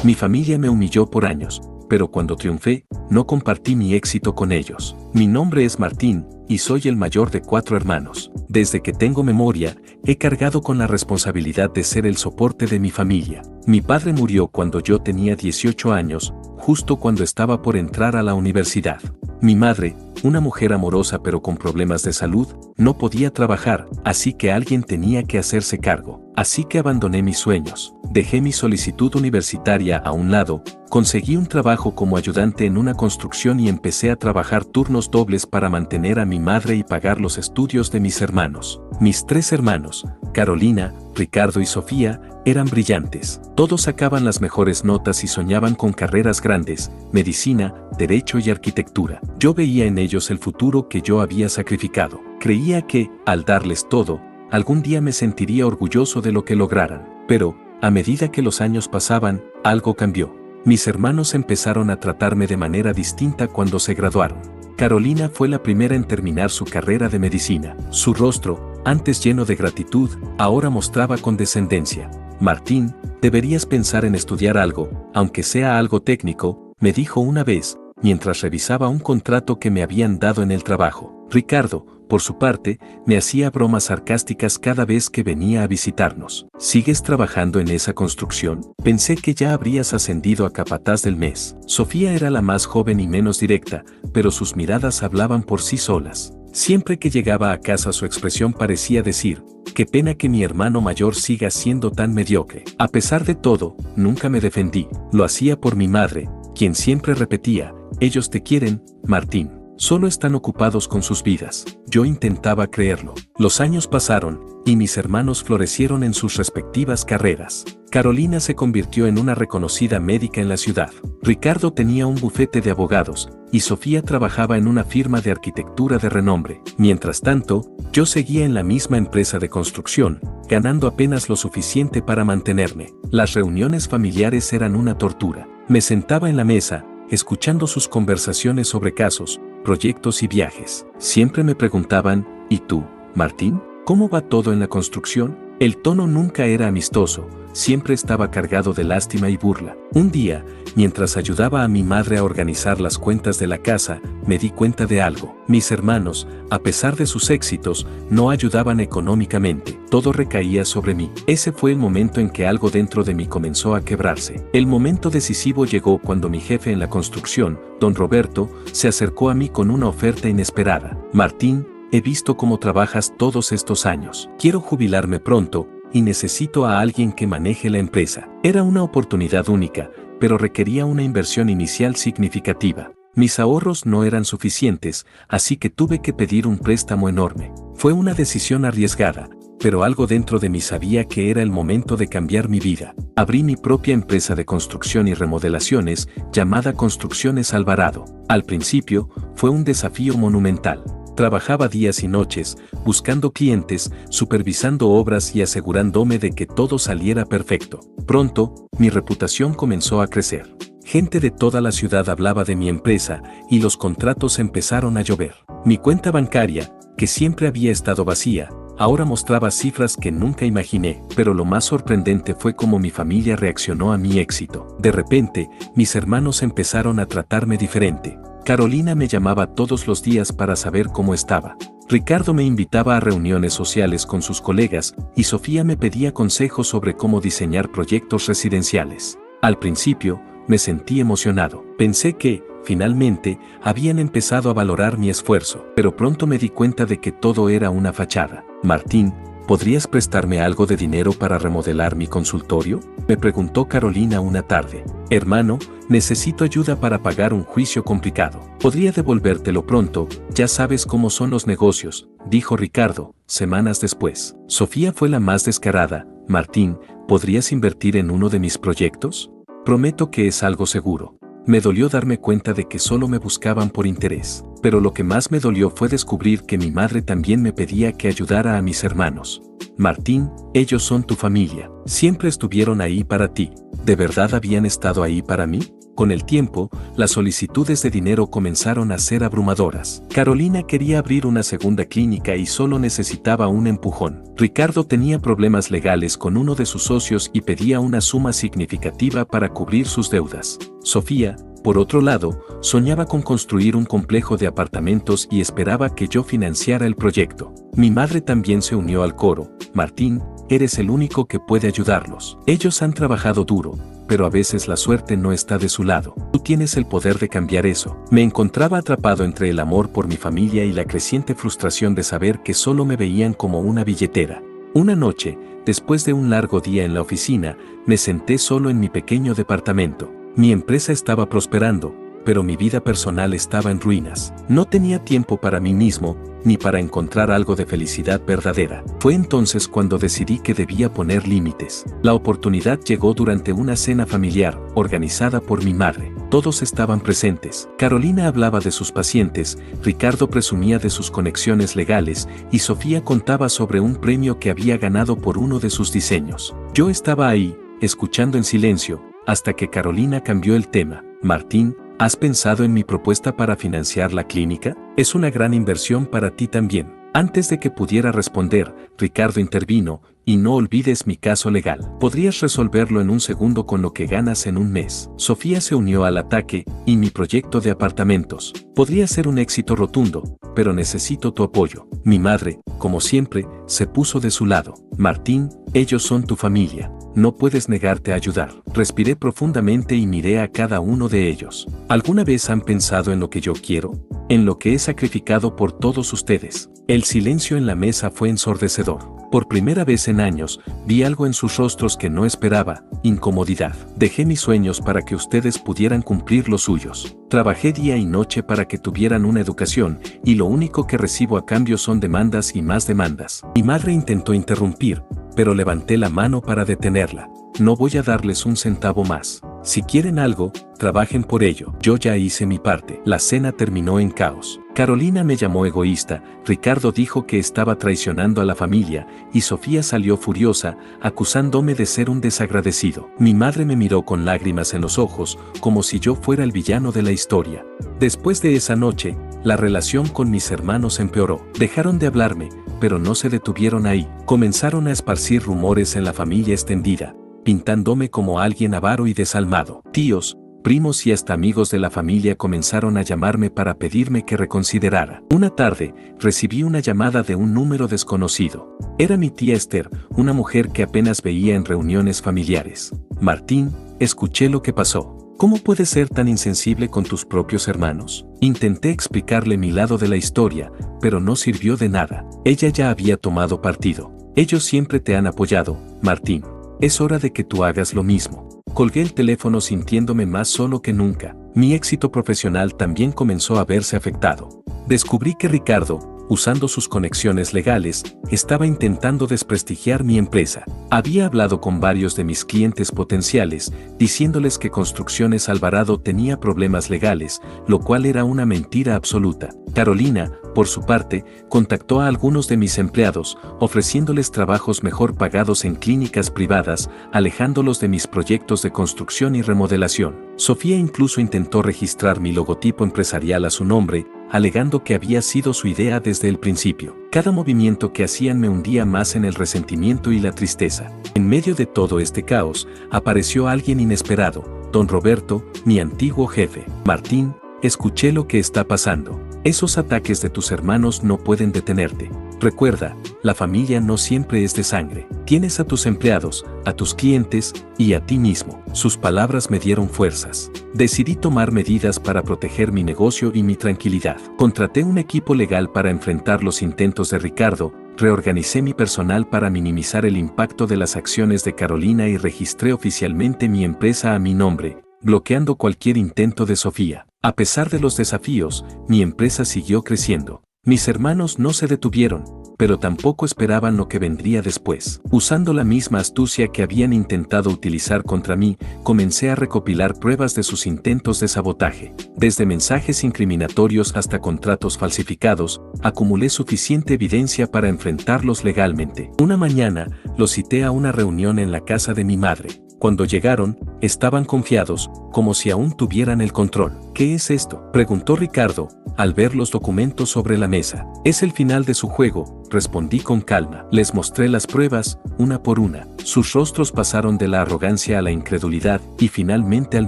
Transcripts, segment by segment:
Mi familia me humilló por años, pero cuando triunfé, no compartí mi éxito con ellos. Mi nombre es Martín, y soy el mayor de 4 hermanos. Desde que tengo memoria, he cargado con la responsabilidad de ser el soporte de mi familia. Mi padre murió cuando yo tenía 18 años, justo cuando estaba por entrar a la universidad. Mi madre, una mujer amorosa pero con problemas de salud, no podía trabajar, así que alguien tenía que hacerse cargo. Así que abandoné mis sueños, dejé mi solicitud universitaria a un lado, conseguí un trabajo como ayudante en una construcción y empecé a trabajar turnos dobles para mantener a mi madre y pagar los estudios de mis hermanos. Mis 3 hermanos, Carolina, Ricardo y Sofía, eran brillantes. Todos sacaban las mejores notas y soñaban con carreras grandes, medicina, derecho y arquitectura. Yo veía en ellos el futuro que yo había sacrificado. Creía que, al darles todo, algún día me sentiría orgulloso de lo que lograran. Pero, a medida que los años pasaban, algo cambió. Mis hermanos empezaron a tratarme de manera distinta cuando se graduaron. Carolina fue la primera en terminar su carrera de medicina. Su rostro, antes lleno de gratitud, ahora mostraba condescendencia. Martín, deberías pensar en estudiar algo, aunque sea algo técnico, me dijo una vez, mientras revisaba un contrato que me habían dado en el trabajo. Ricardo, por su parte, me hacía bromas sarcásticas cada vez que venía a visitarnos. ¿Sigues trabajando en esa construcción? Pensé que ya habrías ascendido a capataz del mes. Sofía era la más joven y menos directa, pero sus miradas hablaban por sí solas. Siempre que llegaba a casa su expresión parecía decir, qué pena que mi hermano mayor siga siendo tan mediocre. A pesar de todo, nunca me defendí. Lo hacía por mi madre, quien siempre repetía, ellos te quieren, Martín. Solo están ocupados con sus vidas. Yo intentaba creerlo. Los años pasaron, y mis hermanos florecieron en sus respectivas carreras. Carolina se convirtió en una reconocida médica en la ciudad. Ricardo tenía un bufete de abogados, y Sofía trabajaba en una firma de arquitectura de renombre. Mientras tanto, yo seguía en la misma empresa de construcción, ganando apenas lo suficiente para mantenerme. Las reuniones familiares eran una tortura. Me sentaba en la mesa, escuchando sus conversaciones sobre casos, proyectos y viajes. Siempre me preguntaban, ¿y tú, Martín? ¿Cómo va todo en la construcción? El tono nunca era amistoso, siempre estaba cargado de lástima y burla. Un día, mientras ayudaba a mi madre a organizar las cuentas de la casa, me di cuenta de algo. Mis hermanos, a pesar de sus éxitos, no ayudaban económicamente. Todo recaía sobre mí. Ese fue el momento en que algo dentro de mí comenzó a quebrarse. El momento decisivo llegó cuando mi jefe en la construcción, don Roberto, se acercó a mí con una oferta inesperada. Martín, he visto cómo trabajas todos estos años. Quiero jubilarme pronto, y necesito a alguien que maneje la empresa. Era una oportunidad única, pero requería una inversión inicial significativa. Mis ahorros no eran suficientes, así que tuve que pedir un préstamo enorme. Fue una decisión arriesgada, pero algo dentro de mí sabía que era el momento de cambiar mi vida. Abrí mi propia empresa de construcción y remodelaciones, llamada Construcciones Alvarado. Al principio, fue un desafío monumental. Trabajaba días y noches, buscando clientes, supervisando obras y asegurándome de que todo saliera perfecto. Pronto, mi reputación comenzó a crecer. Gente de toda la ciudad hablaba de mi empresa y los contratos empezaron a llover. Mi cuenta bancaria, que siempre había estado vacía, ahora mostraba cifras que nunca imaginé, pero lo más sorprendente fue cómo mi familia reaccionó a mi éxito. De repente, mis hermanos empezaron a tratarme diferente. Carolina me llamaba todos los días para saber cómo estaba. Ricardo me invitaba a reuniones sociales con sus colegas y Sofía me pedía consejos sobre cómo diseñar proyectos residenciales. Al principio, me sentí emocionado. Pensé que, finalmente, habían empezado a valorar mi esfuerzo, pero pronto me di cuenta de que todo era una fachada. Martín, ¿podrías prestarme algo de dinero para remodelar mi consultorio? Me preguntó Carolina una tarde. Hermano, necesito ayuda para pagar un juicio complicado. Podría devolvértelo pronto, ya sabes cómo son los negocios, dijo Ricardo, semanas después. Sofía fue la más descarada. Martín, ¿podrías invertir en uno de mis proyectos? Prometo que es algo seguro. Me dolió darme cuenta de que solo me buscaban por interés, pero lo que más me dolió fue descubrir que mi madre también me pedía que ayudara a mis hermanos. Martín, ellos son tu familia, siempre estuvieron ahí para ti. ¿De verdad habían estado ahí para mí? Con el tiempo, las solicitudes de dinero comenzaron a ser abrumadoras. Carolina quería abrir una segunda clínica y solo necesitaba un empujón. Ricardo tenía problemas legales con uno de sus socios y pedía una suma significativa para cubrir sus deudas. Sofía, por otro lado, soñaba con construir un complejo de apartamentos y esperaba que yo financiara el proyecto. Mi madre también se unió al coro. Martín, eres el único que puede ayudarlos. Ellos han trabajado duro, pero a veces la suerte no está de su lado. Tú tienes el poder de cambiar eso. Me encontraba atrapado entre el amor por mi familia y la creciente frustración de saber que solo me veían como una billetera. Una noche, después de un largo día en la oficina, me senté solo en mi pequeño departamento. Mi empresa estaba prosperando, pero mi vida personal estaba en ruinas. No tenía tiempo para mí mismo, ni para encontrar algo de felicidad verdadera. Fue entonces cuando decidí que debía poner límites. La oportunidad llegó durante una cena familiar, organizada por mi madre. Todos estaban presentes. Carolina hablaba de sus pacientes, Ricardo presumía de sus conexiones legales y Sofía contaba sobre un premio que había ganado por uno de sus diseños. Yo estaba ahí, escuchando en silencio, hasta que Carolina cambió el tema. Martín, ¿has pensado en mi propuesta para financiar la clínica? Es una gran inversión para ti también. Antes de que pudiera responder, Ricardo intervino, y no olvides mi caso legal. Podrías resolverlo en un segundo con lo que ganas en un mes. Sofía se unió al ataque, y mi proyecto de apartamentos podría ser un éxito rotundo, pero necesito tu apoyo. Mi madre, como siempre, se puso de su lado. Martín, ellos son tu familia. No puedes negarte a ayudar. Respiré profundamente y miré a cada uno de ellos. ¿Alguna vez han pensado en lo que yo quiero? En lo que he sacrificado por todos ustedes. El silencio en la mesa fue ensordecedor. Por primera vez en años, vi algo en sus rostros que no esperaba: incomodidad. Dejé mis sueños para que ustedes pudieran cumplir los suyos. Trabajé día y noche para que tuvieran una educación, y lo único que recibo a cambio son demandas y más demandas. Mi madre intentó interrumpir, pero levanté la mano para detenerla. No voy a darles un centavo más. Si quieren algo, trabajen por ello. Yo ya hice mi parte. La cena terminó en caos. Carolina me llamó egoísta, Ricardo dijo que estaba traicionando a la familia, y Sofía salió furiosa, acusándome de ser un desagradecido. Mi madre me miró con lágrimas en los ojos, como si yo fuera el villano de la historia. Después de esa noche, la relación con mis hermanos empeoró. Dejaron de hablarme, pero no se detuvieron ahí. Comenzaron a esparcir rumores en la familia extendida, pintándome como alguien avaro y desalmado. Tíos, primos y hasta amigos de la familia comenzaron a llamarme para pedirme que reconsiderara. Una tarde, recibí una llamada de un número desconocido. Era mi tía Esther, una mujer que apenas veía en reuniones familiares. Martín, escuché lo que pasó. ¿Cómo puedes ser tan insensible con tus propios hermanos? Intenté explicarle mi lado de la historia, pero no sirvió de nada. Ella ya había tomado partido. Ellos siempre te han apoyado, Martín. Es hora de que tú hagas lo mismo. Colgué el teléfono sintiéndome más solo que nunca. Mi éxito profesional también comenzó a verse afectado. Descubrí que Ricardo, usando sus conexiones legales, estaba intentando desprestigiar mi empresa. Había hablado con varios de mis clientes potenciales, diciéndoles que Construcciones Alvarado tenía problemas legales, lo cual era una mentira absoluta. Carolina, por su parte, contactó a algunos de mis empleados, ofreciéndoles trabajos mejor pagados en clínicas privadas, alejándolos de mis proyectos de construcción y remodelación. Sofía incluso intentó registrar mi logotipo empresarial a su nombre, alegando que había sido su idea desde el principio. Cada movimiento que hacían me hundía más en el resentimiento y la tristeza. En medio de todo este caos, apareció alguien inesperado, don Roberto, mi antiguo jefe. Martín, escuché lo que está pasando. Esos ataques de tus hermanos no pueden detenerte. Recuerda, la familia no siempre es de sangre. Tienes a tus empleados, a tus clientes y a ti mismo. Sus palabras me dieron fuerzas. Decidí tomar medidas para proteger mi negocio y mi tranquilidad. Contraté un equipo legal para enfrentar los intentos de Ricardo, reorganicé mi personal para minimizar el impacto de las acciones de Carolina y registré oficialmente mi empresa a mi nombre, bloqueando cualquier intento de Sofía. A pesar de los desafíos, mi empresa siguió creciendo. Mis hermanos no se detuvieron, pero tampoco esperaban lo que vendría después. Usando la misma astucia que habían intentado utilizar contra mí, comencé a recopilar pruebas de sus intentos de sabotaje. Desde mensajes incriminatorios hasta contratos falsificados, acumulé suficiente evidencia para enfrentarlos legalmente. Una mañana, los cité a una reunión en la casa de mi madre. Cuando llegaron, estaban confiados, como si aún tuvieran el control. ¿Qué es esto?, preguntó Ricardo, al ver los documentos sobre la mesa. Es el final de su juego, respondí con calma. Les mostré las pruebas, una por una. Sus rostros pasaron de la arrogancia a la incredulidad y finalmente al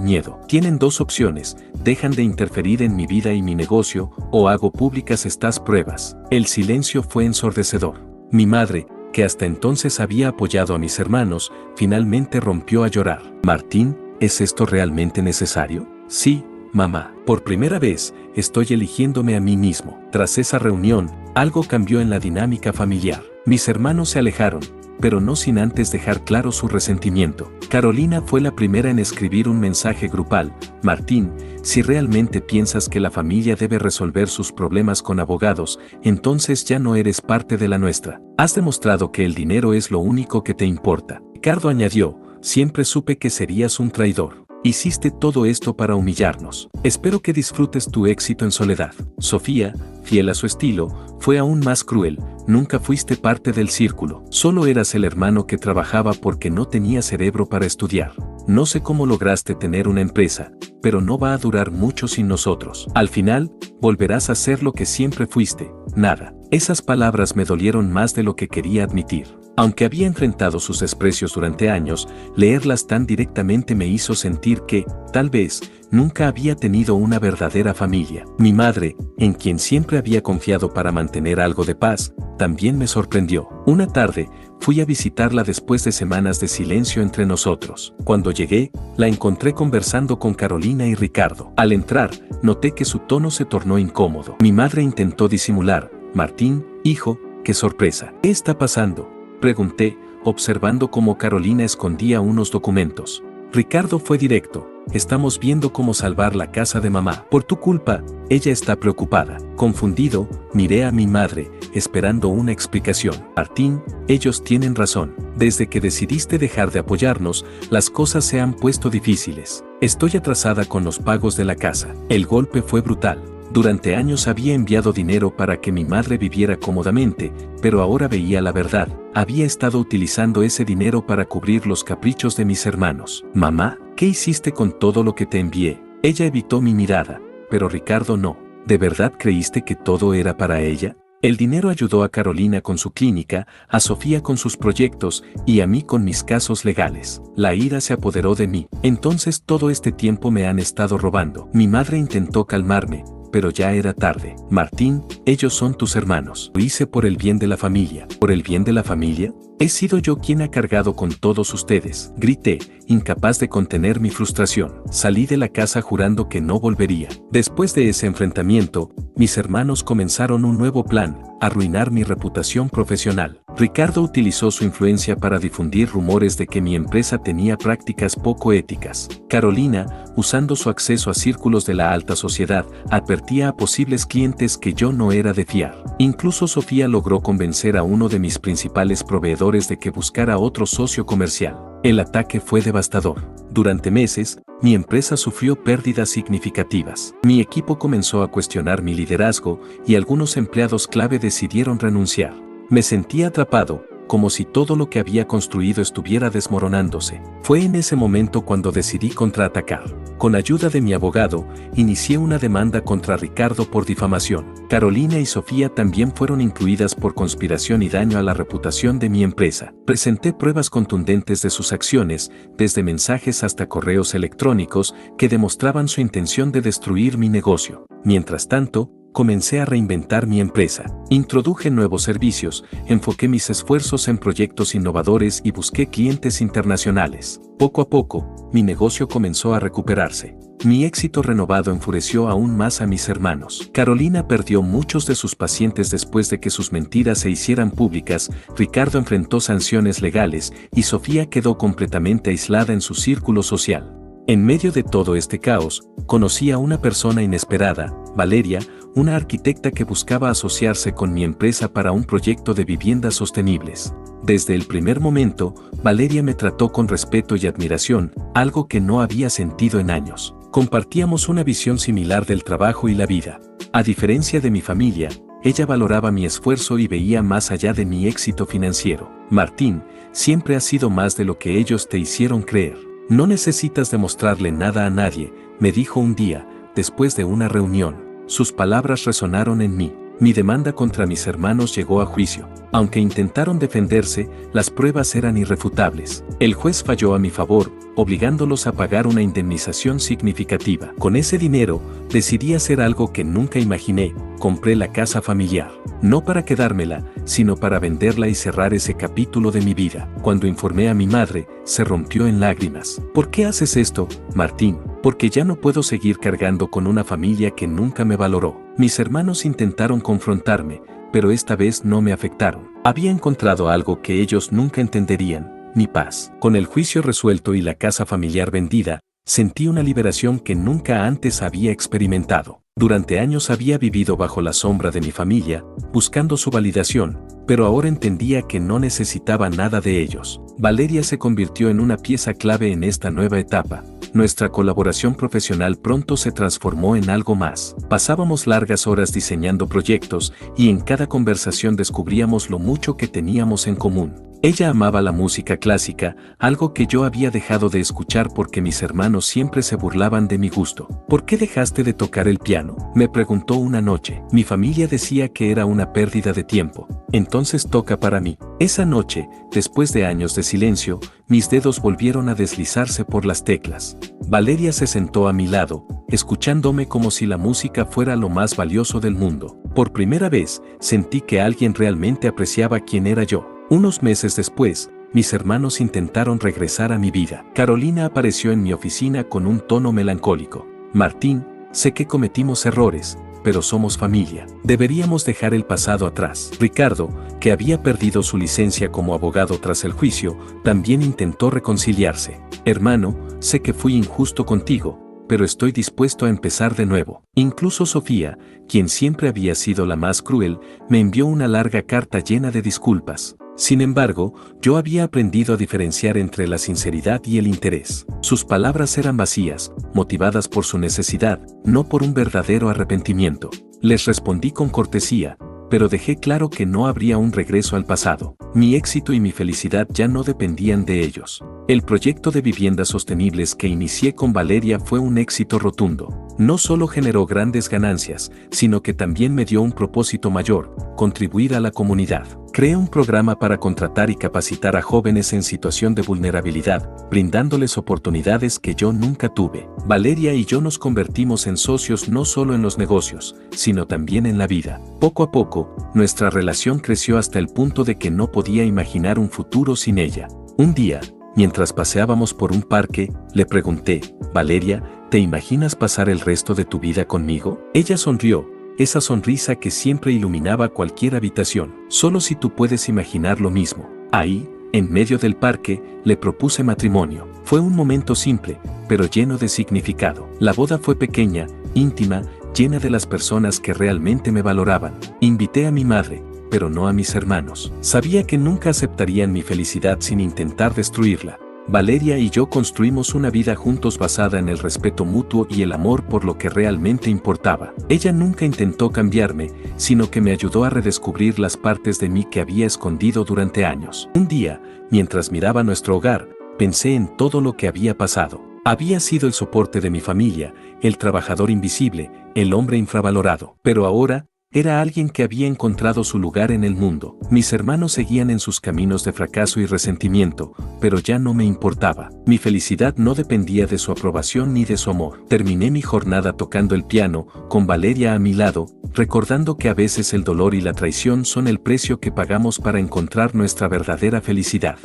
miedo. Tienen dos opciones: dejan de interferir en mi vida y mi negocio, o hago públicas estas pruebas. El silencio fue ensordecedor. Mi madre, que hasta entonces había apoyado a mis hermanos, finalmente rompió a llorar. Martín, ¿es esto realmente necesario? Sí, mamá. Por primera vez, estoy eligiéndome a mí mismo. Tras esa reunión, algo cambió en la dinámica familiar. Mis hermanos se alejaron, pero no sin antes dejar claro su resentimiento. Carolina fue la primera en escribir un mensaje grupal: Martín, si realmente piensas que la familia debe resolver sus problemas con abogados, entonces ya no eres parte de la nuestra. Has demostrado que el dinero es lo único que te importa. Ricardo añadió: siempre supe que serías un traidor. Hiciste todo esto para humillarnos. Espero que disfrutes tu éxito en soledad. Sofía, fiel a su estilo, fue aún más cruel. Nunca fuiste parte del círculo. Solo eras el hermano que trabajaba porque no tenía cerebro para estudiar. No sé cómo lograste tener una empresa, pero no va a durar mucho sin nosotros. Al final, volverás a ser lo que siempre fuiste: nada. Esas palabras me dolieron más de lo que quería admitir. Aunque había enfrentado sus desprecios durante años, leerlas tan directamente me hizo sentir que, tal vez, nunca había tenido una verdadera familia. Mi madre, en quien siempre había confiado para mantener algo de paz, también me sorprendió. Una tarde, fui a visitarla después de semanas de silencio entre nosotros. Cuando llegué, la encontré conversando con Carolina y Ricardo. Al entrar, noté que su tono se tornó incómodo. Mi madre intentó disimular: Martín, hijo, qué sorpresa. ¿Qué está pasando?, pregunté, observando cómo Carolina escondía unos documentos. Ricardo fue directo: estamos viendo cómo salvar la casa de mamá. Por tu culpa, ella está preocupada. Confundido, miré a mi madre, esperando una explicación. Martín, ellos tienen razón. Desde que decidiste dejar de apoyarnos, las cosas se han puesto difíciles. Estoy atrasada con los pagos de la casa. El golpe fue brutal. Durante años había enviado dinero para que mi madre viviera cómodamente, pero ahora veía la verdad. Había estado utilizando ese dinero para cubrir los caprichos de mis hermanos. Mamá, ¿qué hiciste con todo lo que te envié? Ella evitó mi mirada, pero Ricardo no. ¿De verdad creíste que todo era para ella? El dinero ayudó a Carolina con su clínica, a Sofía con sus proyectos y a mí con mis casos legales. La ira se apoderó de mí. Entonces todo este tiempo me han estado robando. Mi madre intentó calmarme, pero ya era tarde. Martín, ellos son tus hermanos. Lo hice por el bien de la familia. ¿Por el bien de la familia? He sido yo quien ha cargado con todos ustedes. Grité, incapaz de contener mi frustración. Salí de la casa jurando que no volvería. Después de ese enfrentamiento, mis hermanos comenzaron un nuevo plan: arruinar mi reputación profesional. Ricardo utilizó su influencia para difundir rumores de que mi empresa tenía prácticas poco éticas. Carolina, usando su acceso a círculos de la alta sociedad, advertía a posibles clientes que yo no era de fiar. Incluso Sofía logró convencer a uno de mis principales proveedores de que buscara otro socio comercial. El ataque fue devastador. Durante meses, mi empresa sufrió pérdidas significativas. Mi equipo comenzó a cuestionar mi liderazgo y algunos empleados clave decidieron renunciar. Me sentía atrapado, como si todo lo que había construido estuviera desmoronándose. Fue en ese momento cuando decidí contraatacar. Con ayuda de mi abogado, inicié una demanda contra Ricardo por difamación. Carolina y Sofía también fueron incluidas por conspiración y daño a la reputación de mi empresa. Presenté pruebas contundentes de sus acciones, desde mensajes hasta correos electrónicos, que demostraban su intención de destruir mi negocio. Mientras tanto, comencé a reinventar mi empresa. Introduje nuevos servicios, enfoqué mis esfuerzos en proyectos innovadores y busqué clientes internacionales. Poco a poco, mi negocio comenzó a recuperarse. Mi éxito renovado enfureció aún más a mis hermanos. Carolina perdió muchos de sus pacientes después de que sus mentiras se hicieran públicas, Ricardo enfrentó sanciones legales y Sofía quedó completamente aislada en su círculo social. En medio de todo este caos, conocí a una persona inesperada, Valeria, una arquitecta que buscaba asociarse con mi empresa para un proyecto de viviendas sostenibles. Desde el primer momento, Valeria me trató con respeto y admiración, algo que no había sentido en años. Compartíamos una visión similar del trabajo y la vida. A diferencia de mi familia, ella valoraba mi esfuerzo y veía más allá de mi éxito financiero. Martín, siempre has sido más de lo que ellos te hicieron creer. No necesitas demostrarle nada a nadie, me dijo un día, después de una reunión. Sus palabras resonaron en mí. Mi demanda contra mis hermanos llegó a juicio. Aunque intentaron defenderse, las pruebas eran irrefutables. El juez falló a mi favor, obligándolos a pagar una indemnización significativa. Con ese dinero, decidí hacer algo que nunca imaginé: compré la casa familiar. No para quedármela, sino para venderla y cerrar ese capítulo de mi vida. Cuando informé a mi madre, se rompió en lágrimas. ¿Por qué haces esto, Martín? Porque ya no puedo seguir cargando con una familia que nunca me valoró. Mis hermanos intentaron confrontarme, pero esta vez no me afectaron. Había encontrado algo que ellos nunca entenderían: mi paz. Con el juicio resuelto y la casa familiar vendida, sentí una liberación que nunca antes había experimentado. Durante años había vivido bajo la sombra de mi familia, buscando su validación, pero ahora entendía que no necesitaba nada de ellos. Valeria se convirtió en una pieza clave en esta nueva etapa. Nuestra colaboración profesional pronto se transformó en algo más. Pasábamos largas horas diseñando proyectos y en cada conversación descubríamos lo mucho que teníamos en común. Ella amaba la música clásica, algo que yo había dejado de escuchar porque mis hermanos siempre se burlaban de mi gusto. ¿Por qué dejaste de tocar el piano?, me preguntó una noche. Mi familia decía que era una pérdida de tiempo. Entonces toca para mí. Esa noche, después de años de silencio, mis dedos volvieron a deslizarse por las teclas. Valeria se sentó a mi lado, escuchándome como si la música fuera lo más valioso del mundo. Por primera vez, sentí que alguien realmente apreciaba quién era yo. Unos meses después, mis hermanos intentaron regresar a mi vida. Carolina apareció en mi oficina con un tono melancólico. Martín, sé que cometimos errores, pero somos familia. Deberíamos dejar el pasado atrás. Ricardo, que había perdido su licencia como abogado tras el juicio, también intentó reconciliarse. Hermano, sé que fui injusto contigo, pero estoy dispuesto a empezar de nuevo. Incluso Sofía, quien siempre había sido la más cruel, me envió una larga carta llena de disculpas. Sin embargo, yo había aprendido a diferenciar entre la sinceridad y el interés. Sus palabras eran vacías, motivadas por su necesidad, no por un verdadero arrepentimiento. Les respondí con cortesía, pero dejé claro que no habría un regreso al pasado. Mi éxito y mi felicidad ya no dependían de ellos. El proyecto de viviendas sostenibles que inicié con Valeria fue un éxito rotundo. No solo generó grandes ganancias, sino que también me dio un propósito mayor: contribuir a la comunidad. Creé un programa para contratar y capacitar a jóvenes en situación de vulnerabilidad, brindándoles oportunidades que yo nunca tuve. Valeria y yo nos convertimos en socios no solo en los negocios, sino también en la vida. Poco a poco, nuestra relación creció hasta el punto de que no podía imaginar un futuro sin ella. Un día, mientras paseábamos por un parque, le pregunté: Valeria, ¿te imaginas pasar el resto de tu vida conmigo? Ella sonrió, esa sonrisa que siempre iluminaba cualquier habitación. Solo si tú puedes imaginar lo mismo. Ahí, en medio del parque, le propuse matrimonio. Fue un momento simple, pero lleno de significado. La boda fue pequeña, íntima, llena de las personas que realmente me valoraban. Invité a mi madre, pero no a mis hermanos. Sabía que nunca aceptarían mi felicidad sin intentar destruirla. Valeria y yo construimos una vida juntos basada en el respeto mutuo y el amor por lo que realmente importaba. Ella nunca intentó cambiarme, sino que me ayudó a redescubrir las partes de mí que había escondido durante años. Un día, mientras miraba nuestro hogar, pensé en todo lo que había pasado. Había sido el soporte de mi familia, el trabajador invisible, el hombre infravalorado. Pero ahora, era alguien que había encontrado su lugar en el mundo. Mis hermanos seguían en sus caminos de fracaso y resentimiento, pero ya no me importaba. Mi felicidad no dependía de su aprobación ni de su amor. Terminé mi jornada tocando el piano, con Valeria a mi lado, recordando que a veces el dolor y la traición son el precio que pagamos para encontrar nuestra verdadera felicidad.